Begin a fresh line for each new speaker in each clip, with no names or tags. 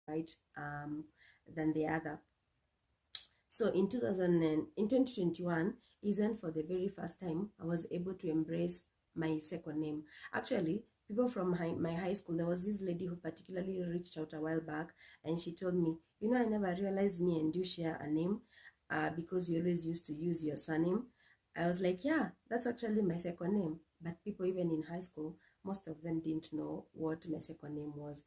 right than the other. So in 2021 is when for the very first time I was able to embrace my second name. Actually, people from my high school, there was this lady who particularly reached out a while back, and she told me, you know, I never realized me and you share a name because you always used to use your surname. I was like, yeah, that's actually my second name. But people even in high school, most of them didn't know what my second name was.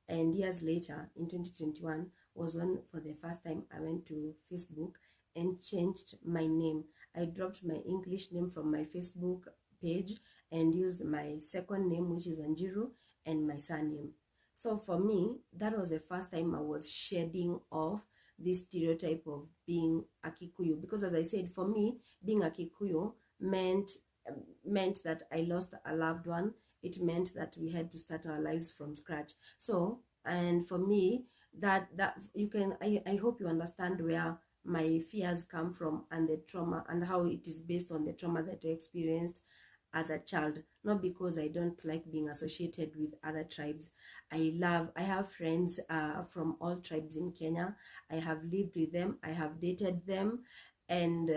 And years later, in 2021, was when for the first time I went to Facebook and changed my name. I dropped my English name from my Facebook page and used my second name, which is Anjiru, and my surname. So for me, that was the first time I was shedding off this stereotype of being a Kikuyu. Because as I said, for me, being a Kikuyu meant that I lost a loved one. It meant that we had to start our lives from scratch. So, and for me, that you can, I hope you understand where my fears come from and the trauma and how it is based on the trauma that I experienced as a child. Not because I don't like being associated with other tribes. I have friends from all tribes in Kenya. I have lived with them, I have dated them, and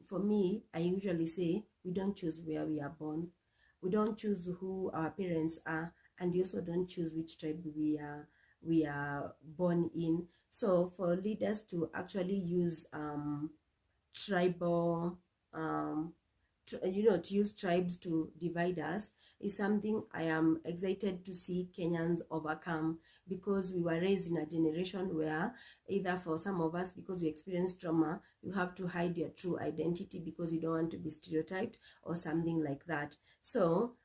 for me, I usually say we don't choose where we are born, we don't choose who our parents are, and we also don't choose which tribe we are born in. So for leaders to actually use tribal to use tribes to divide us is something I am excited to see Kenyans overcome, because we were raised in a generation where either for some of us, because we experienced trauma, you have to hide your true identity because you don't want to be stereotyped or something like that. So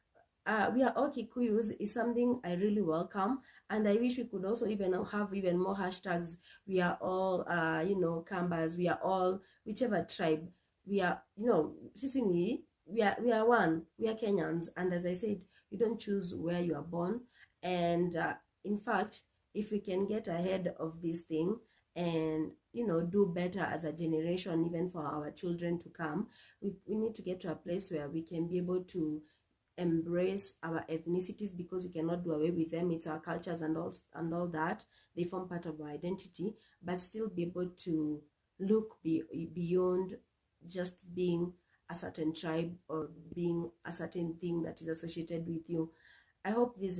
we are all Kikuyus is something I really welcome, and I wish we could also even have even more hashtags. We are all, Kambas. We are all whichever tribe. We are, Sisini. We are one. We are Kenyans, and as I said, you don't choose where you are born. And in fact, if we can get ahead of this thing and do better as a generation, even for our children to come, we need to get to a place where we can be able to embrace our ethnicities, because we cannot do away with them. It's our cultures and all that. They form part of our identity, but still be able to look beyond just being a certain tribe or being a certain thing that is associated with you. I hope this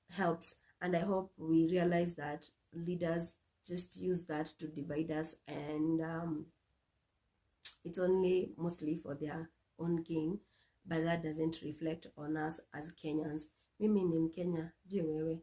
helps, and I hope we realize that leaders just use that to divide us, and it's only mostly for their own gain, but that doesn't reflect on us as Kenyans. Mimi ni Mkenya, je wewe?